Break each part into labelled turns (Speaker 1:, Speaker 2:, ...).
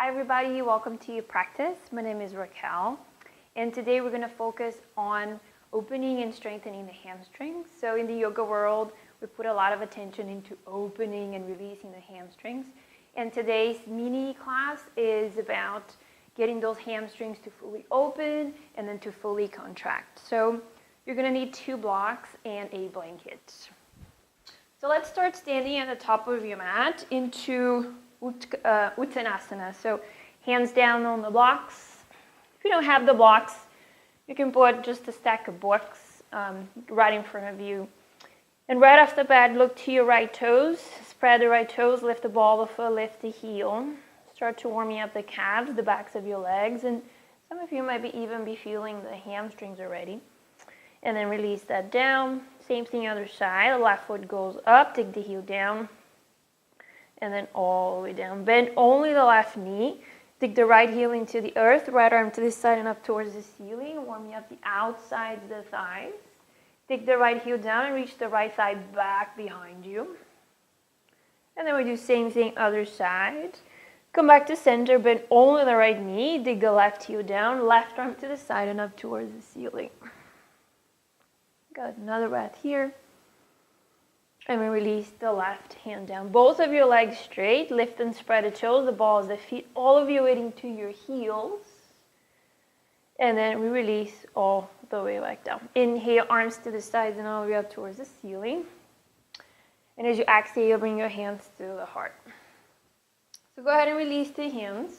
Speaker 1: Hi everybody, welcome to your practice. My name is Raquel, and today we're going to focus on opening and strengthening the hamstrings. So in the yoga world, we put a lot of attention into opening and releasing the hamstrings. And today's mini class is about getting those hamstrings to fully open and then to fully contract. So you're going to need 2 blocks and a blanket. So let's start standing at the top of your mat into Uttanasana. So hands down on the blocks. If you don't have the blocks, you can put just a stack of books right in front of you. And right off the bat, look to your right toes. Spread the right toes, lift the ball of the foot, lift the heel. Start to warming up the calves, the backs of your legs. And some of you might even be feeling the hamstrings already. And then release that down. Same thing other side. The left foot goes up, take the heel down. And then all the way down. Bend only the left knee. Dig the right heel into the earth. Right arm to this side and up towards the ceiling. Warming up the outsides of the thighs. Dig the right heel down and reach the right thigh back behind you. And then we do same thing other side. Come back to center. Bend only the right knee. Dig the left heel down. Left arm to the side and up towards the ceiling. Good. Another breath here. And we release the left hand down. Both of your legs straight. Lift and spread the toes, the balls, the feet. All of you weighting to your heels. And then we release all the way back down. Inhale, arms to the sides and all the way up towards the ceiling. And as you exhale, bring your hands to the heart. So go ahead and release the hands.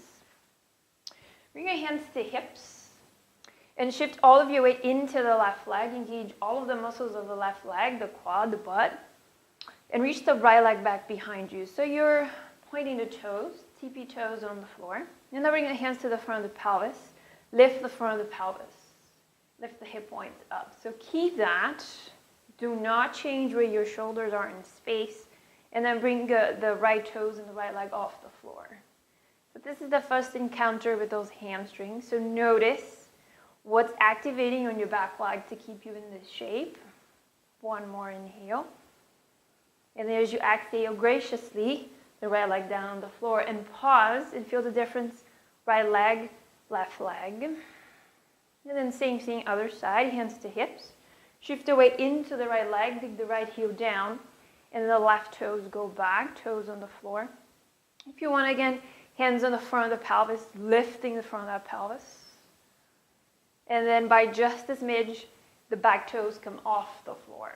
Speaker 1: Bring your hands to hips. And shift all of your weight into the left leg. Engage all of the muscles of the left leg, the quad, the butt. And reach the right leg back behind you. So you're pointing the toes, tippy toes on the floor. And then bring your hands to the front of the pelvis. Lift the front of the pelvis. Lift the hip points up. So keep that. Do not change where your shoulders are in space. And then bring the right toes and the right leg off the floor. But this is the first encounter with those hamstrings. So notice what's activating on your back leg to keep you in this shape. One more inhale. And then as you exhale graciously, the right leg down on the floor, and pause and feel the difference. Right leg, left leg. And then same thing, other side, hands to hips. Shift the weight into the right leg, dig the right heel down, and the left toes go back, toes on the floor. If you want, again, hands on the front of the pelvis, lifting the front of that pelvis. And then by just a smidge, the back toes come off the floor.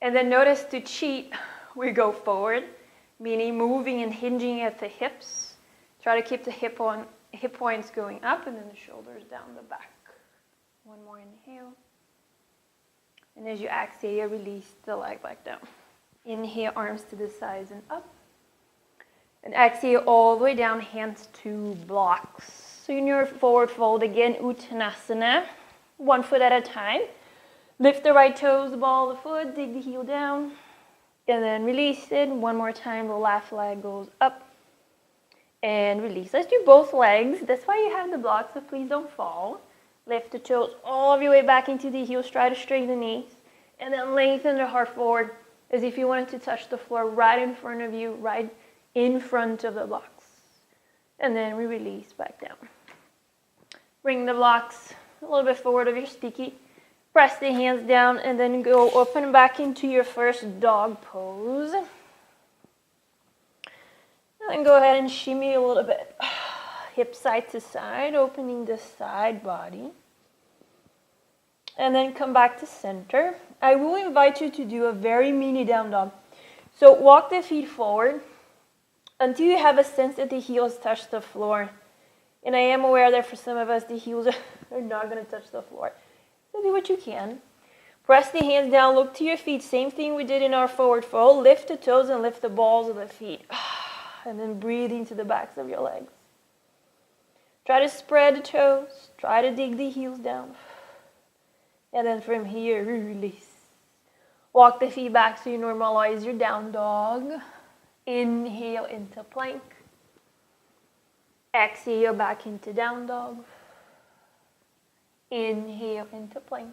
Speaker 1: And then notice to cheat, we go forward, meaning moving and hinging at the hips. Try to keep the hip points going up and then the shoulders down the back. One more inhale. And as you exhale, release the leg back down. Inhale, arms to the sides and up. And exhale all the way down, hands to blocks. So in your forward fold again, Uttanasana, 1 foot at a time. Lift the right toes, the ball of the foot, dig the heel down, and then release it. One more time, the left leg goes up, and release. Let's do both legs. That's why you have the blocks, so please don't fall. Lift the toes all of your way back into the heels. Try to straighten the knees, and then lengthen the heart forward as if you wanted to touch the floor right in front of you, right in front of the blocks. And then we release back down. Bring the blocks a little bit forward of your sticky. Press the hands down and then go up and back into your first dog pose. And then go ahead and shimmy a little bit. Hip side to side, opening the side body. And then come back to center. I will invite you to do a very mini down dog. So walk the feet forward until you have a sense that the heels touch the floor. And I am aware that for some of us, the heels are not going to touch the floor. So do what you can. Press the hands down, look to your feet. Same thing we did in our forward fold. Lift the toes and lift the balls of the feet. And then breathe into the backs of your legs. Try to spread the toes. Try to dig the heels down. And then from here, release. Walk the feet back so you normalize your down dog. Inhale into plank. Exhale back into down dog. Inhale into plank.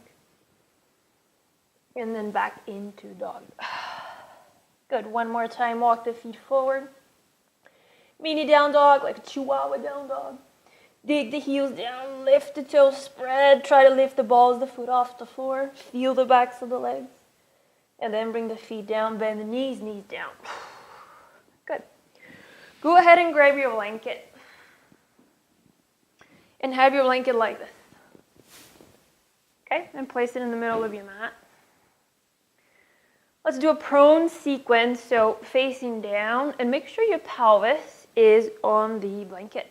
Speaker 1: And then back into dog. Good. One more time. Walk the feet forward. Mini down dog, like a Chihuahua down dog. Dig the heels down, lift the toes, spread. Try to lift the balls of the foot off the floor. Feel the backs of the legs. And then bring the feet down, bend the knees down. Good. Go ahead and grab your blanket. And have your blanket like this. Okay, and place it in the middle of your mat. Let's do a prone sequence, so facing down, and make sure your pelvis is on the blanket.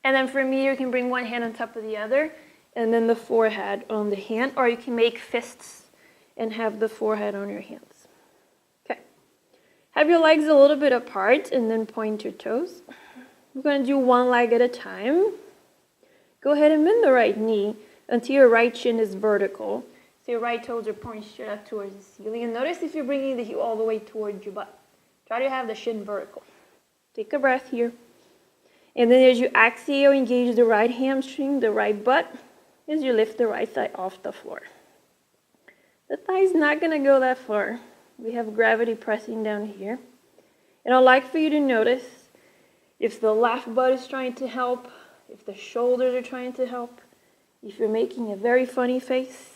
Speaker 1: And then from here, you can bring one hand on top of the other, and then the forehead on the hand, or you can make fists and have the forehead on your hands. Okay. Have your legs a little bit apart, and then point your toes. We're going to do one leg at a time. Go ahead and bend the right knee until your right shin is vertical. So your right toes are pointing straight up towards the ceiling. And notice if you're bringing the heel all the way towards your butt. Try to have the shin vertical. Take a breath here. And then as you exhale, engage the right hamstring, the right butt, as you lift the right thigh off the floor. The thigh is not going to go that far. We have gravity pressing down here. And I'd like for you to notice if the left butt is trying to help, if the shoulders are trying to help, if you're making a very funny face.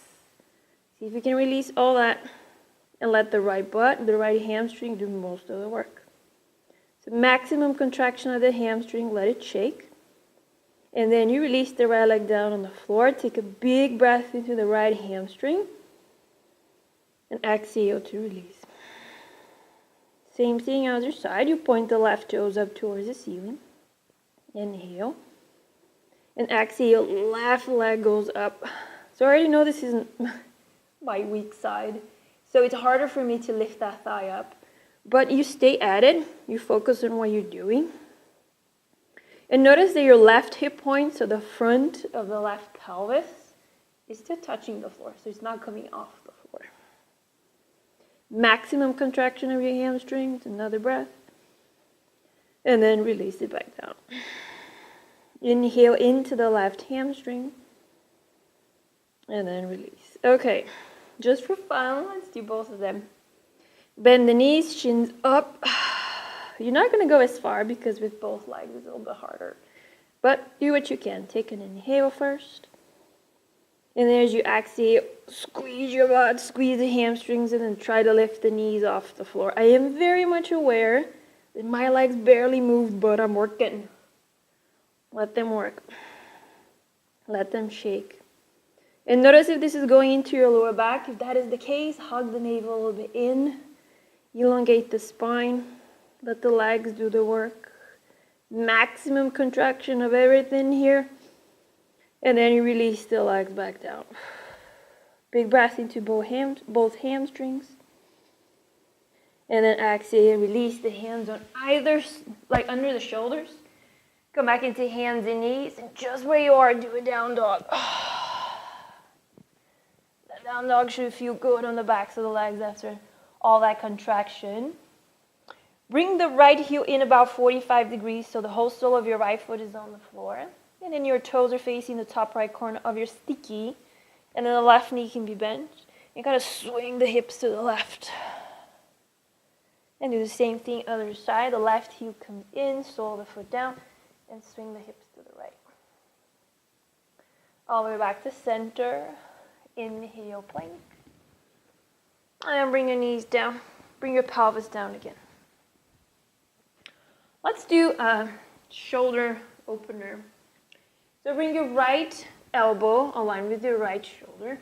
Speaker 1: See if you can release all that and let the right butt, the right hamstring do most of the work. So maximum contraction of the hamstring, let it shake. And then you release the right leg down on the floor. Take a big breath into the right hamstring. And exhale to release. Same thing other side. You point the left toes up towards the ceiling. Inhale. And exhale, left leg goes up. So I already know this isn't my weak side. So it's harder for me to lift that thigh up. But you stay at it. You focus on what you're doing. And notice that your left hip point, so the front of the left pelvis, is still touching the floor. So it's not coming off the floor. Maximum contraction of your hamstrings. Another breath. And then release it back down. Inhale into the left hamstring. And then release. Okay. Just for fun, let's do both of them. Bend the knees, shins up. You're not going to go as far because with both legs it's a little bit harder. But do what you can. Take an inhale first. And then as you exhale, squeeze your butt, squeeze the hamstrings, and then try to lift the knees off the floor. I am very much aware that my legs barely moved, but I'm working. Let them work. Let them shake. And notice if this is going into your lower back. If that is the case, hug the navel a little bit in. Elongate the spine. Let the legs do the work. Maximum contraction of everything here. And then you release the legs back down. Big breath into both hamstrings. And then exhale, release the hands on either, like under the shoulders. Come back into hands and knees. And just where you are, do a down dog. That down dog should feel good on the backs of the legs after all that contraction. Bring the right heel in about 45 degrees so the whole sole of your right foot is on the floor. And then your toes are facing the top right corner of your sticky. And then the left knee can be bent. You kind of swing the hips to the left. And do the same thing other side. The left heel comes in, sole of the foot down, and swing the hips to the right. All the way back to center. Inhale, plank. And then bring your knees down. Bring your pelvis down again. Let's do a shoulder opener. So bring your right elbow aligned with your right shoulder.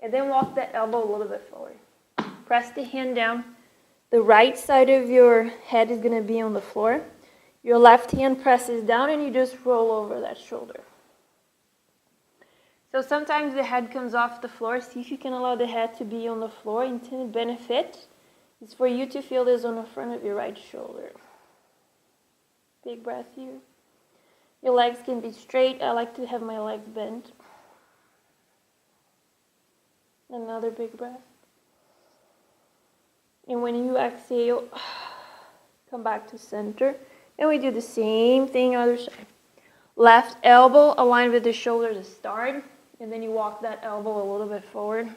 Speaker 1: And then walk that elbow a little bit forward. Press the hand down. The right side of your head is going to be on the floor. Your left hand presses down and you just roll over that shoulder. So sometimes the head comes off the floor. See if you can allow the head to be on the floor. Intended benefit is for you to feel this on the front of your right shoulder. Big breath here. Your legs can be straight. I like to have my legs bent. Another big breath. And when you exhale, come back to center. And we do the same thing other side. Left elbow aligned with the shoulder to start. And then you walk that elbow a little bit forward.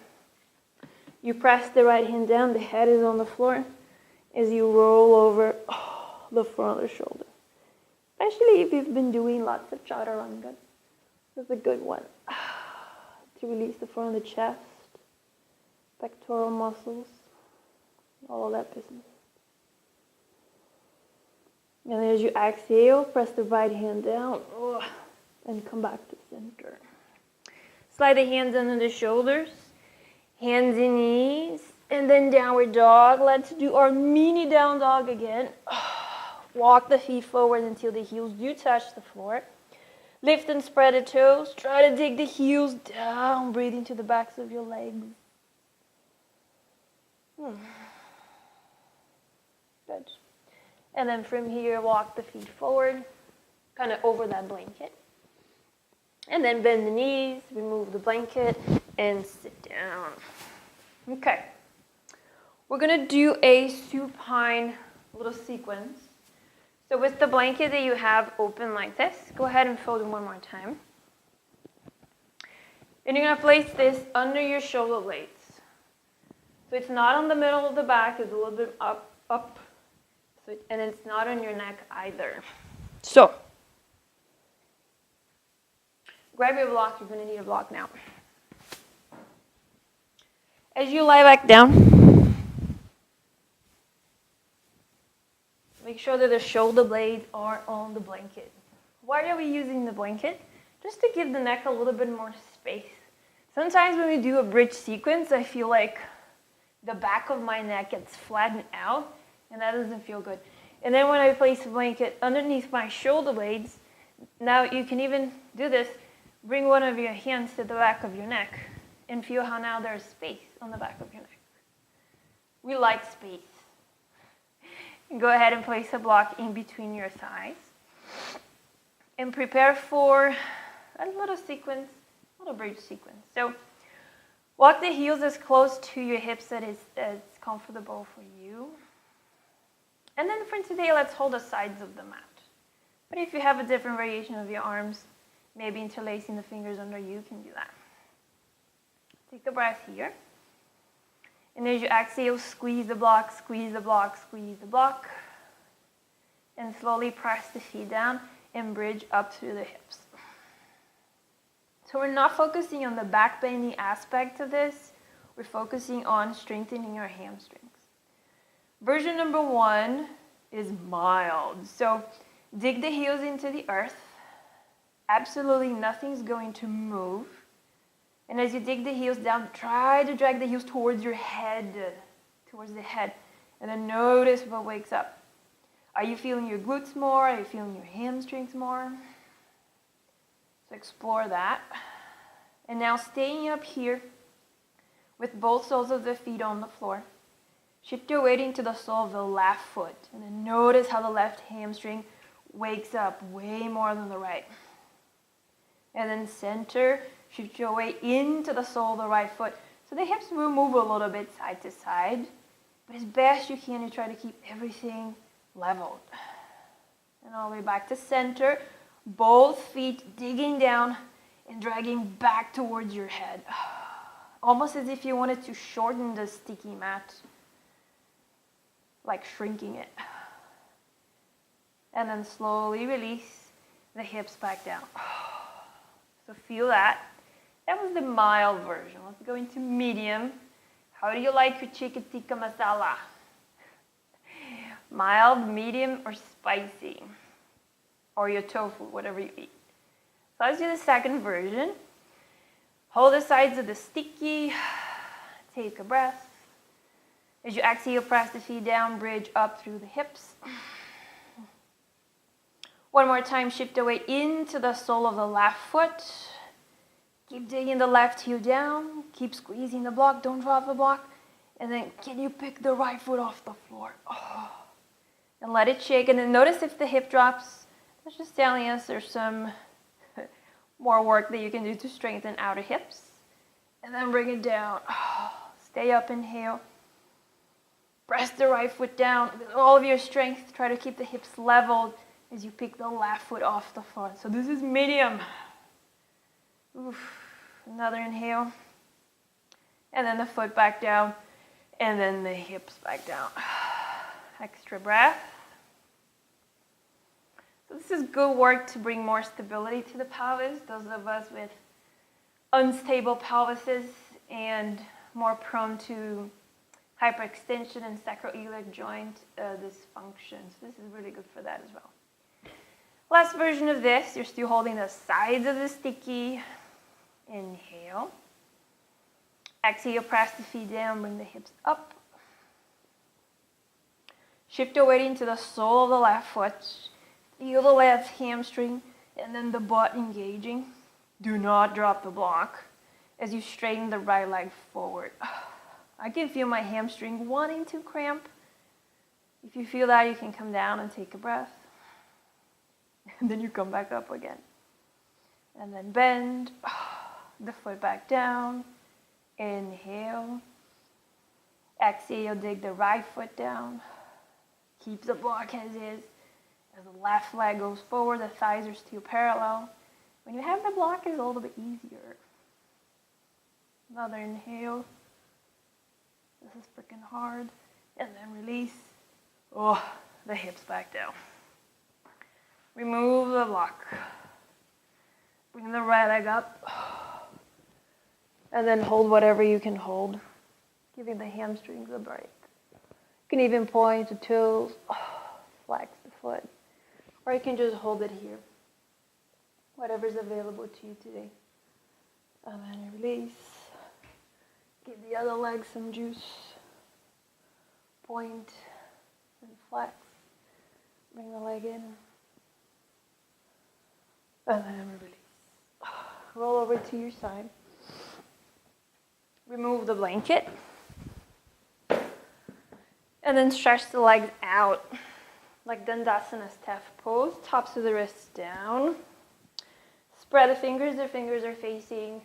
Speaker 1: You press the right hand down. The head is on the floor. As you roll over the front of the shoulder. Especially if you've been doing lots of chaturanga. This is a good one. To release the front of the chest, pectoral muscles, all of that business. And as you exhale, press the right hand down and come back to center. Slide the hands under the shoulders, hands and knees, and then downward dog. Let's do our mini down dog again. Walk the feet forward until the heels do touch the floor. Lift and spread the toes. Try to dig the heels down. Breathe into the backs of your legs. Good. And then from here, walk the feet forward, kind of over that blanket. And then bend the knees, remove the blanket, and sit down. Okay. We're going to do a supine little sequence. So with the blanket that you have open like this, go ahead and fold it one more time. And you're going to place this under your shoulder blades. So it's not on the middle of the back, it's a little bit up. So and it's not on your neck either. So, grab your block, you're going to need a block now. As you lie back down, make sure that the shoulder blades are on the blanket. Why are we using the blanket? Just to give the neck a little bit more space. Sometimes when we do a bridge sequence, I feel like the back of my neck gets flattened out, and that doesn't feel good. And then when I place the blanket underneath my shoulder blades, now you can even do this. Bring one of your hands to the back of your neck and feel how now there's space on the back of your neck. We like space. And go ahead and place a block in between your thighs. And prepare for a little sequence, a little bridge sequence. So walk the heels as close to your hips as comfortable for you. And then for today, let's hold the sides of the mat. But if you have a different variation of your arms, maybe interlacing the fingers under, you can do that. Take a breath here. And as you exhale, squeeze the block, squeeze the block, squeeze the block. And slowly press the feet down and bridge up through the hips. So we're not focusing on the back bending aspect of this. We're focusing on strengthening our hamstrings. Version number 1 is mild. So dig the heels into the earth. Absolutely nothing's going to move. And as you dig the heels down, try to drag the heels towards your head, towards the head. And then notice what wakes up. Are you feeling your glutes more? Are you feeling your hamstrings more? So explore that. And now staying up here with both soles of the feet on the floor. Shift your weight into the sole of the left foot. And then notice how the left hamstring wakes up way more than the right. And then center, shift your weight into the sole of the right foot. So the hips will move a little bit side to side. But as best you can, you try to keep everything leveled. And all the way back to center. Both feet digging down and dragging back towards your head. Almost as if you wanted to shorten the sticky mat. Like shrinking it. And then slowly release the hips back down. So feel that. That was the mild version. Let's go into medium. How do you like your chicken tikka masala? Mild, medium, or spicy? Or your tofu, whatever you eat. So let's do the second version. Hold the sides of the sticky. Take a breath. As you exhale, press the feet down, bridge up through the hips. One more time, shift the weight into the sole of the left foot. Keep digging the left heel down. Keep squeezing the block, don't drop the block. And then can you pick the right foot off the floor? And let it shake. And then notice if the hip drops. That's just telling us there's some more work that you can do to strengthen outer hips. And then bring it down. Stay up, inhale. Press the right foot down with all of your strength. Try to keep the hips leveled as you pick the left foot off the floor. So this is medium. Another inhale. And then the foot back down. And then the hips back down. Extra breath. So this is good work to bring more stability to the pelvis. Those of us with unstable pelvises and more prone to hyperextension and sacroiliac joint dysfunction. So this is really good for that as well. Last version of this, you're still holding the sides of the sticky. Inhale. Exhale, press the feet down, bring the hips up. Shift your weight into the sole of the left foot. Feel the left hamstring and then the butt engaging. Do not drop the block as you straighten the right leg forward. I can feel my hamstring wanting to cramp. If you feel that, you can come down and take a breath. And then you come back up again. And then bend the foot back down. Inhale. Exhale, dig the right foot down. Keep the block as is. As the left leg goes forward, the thighs are still parallel. When you have the block, it's a little bit easier. Another inhale. This is freaking hard. And then release. Oh, the hips back down. Remove the block. Bring the right leg up. And then hold whatever you can hold. Giving the hamstrings a break. You can even point the toes. Flex the foot. Or you can just hold it here. Whatever's available to you today. And then release. Give the other leg some juice. Point and flex. Bring the leg in. And then release. Roll over to your side. Remove the blanket. And then stretch the legs out. Like Dandasana staff pose. Tops of the wrists down. Spread the fingers are facing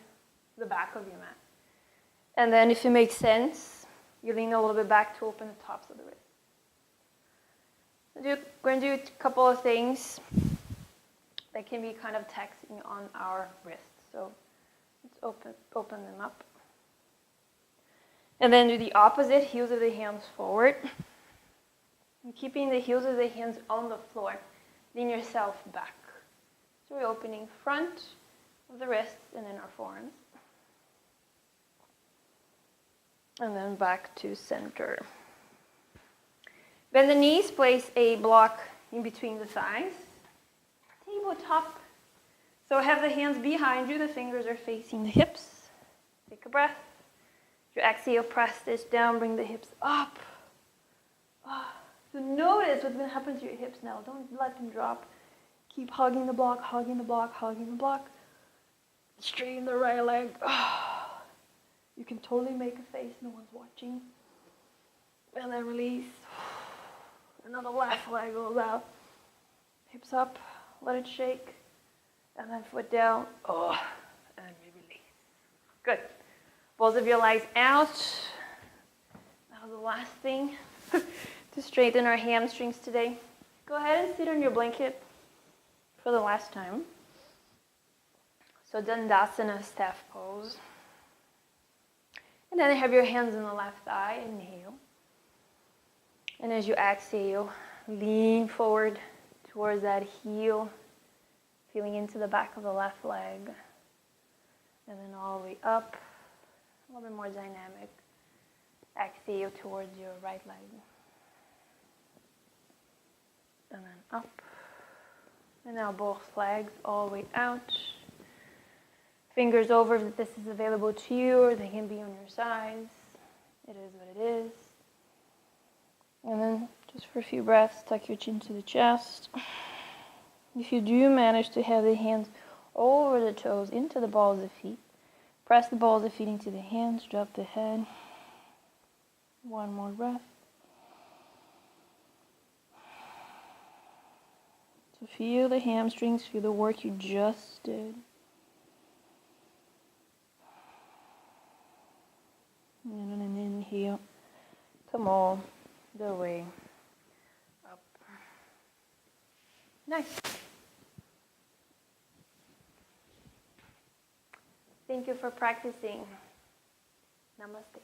Speaker 1: the back of your mat. And then if it makes sense, you lean a little bit back to open the tops of the wrists. We're going to do a couple of things that can be kind of taxing on our wrists. So let's open them up. And then do the opposite, heels of the hands forward. And keeping the heels of the hands on the floor, lean yourself back. So we're opening front of the wrists and then our forearms. And then back to center. Bend the knees, place a block in between the thighs. Tabletop. So have the hands behind you, the fingers are facing the hips. Take a breath. Your exhale, press this down, bring the hips up. So notice what's going to happen to your hips now. Don't let them drop. Keep hugging the block, hugging the block, hugging the block. Straighten the right leg. You can totally make a face, no one's watching. And then release. Another left leg goes out. Hips up, let it shake. And then foot down. And we release. Good. Both of your legs out. Now the last thing to straighten our hamstrings today. Go ahead and sit on your blanket for the last time. So Dandasana staff pose. And then have your hands on the left thigh. Inhale. And as you exhale, lean forward towards that heel, feeling into the back of the left leg. And then all the way up, a little bit more dynamic. Exhale towards your right leg. And then up. And now both legs all the way out. Fingers over if this is available to you, or they can be on your sides. It is what it is. And then just for a few breaths, tuck your chin to the chest. If you do manage to have the hands over the toes into the balls of feet, press the balls of feet into the hands, drop the head. One more breath. So feel the hamstrings, feel the work you just did. And on an inhale, come all the way up. Nice. Thank you for practicing. Namaste.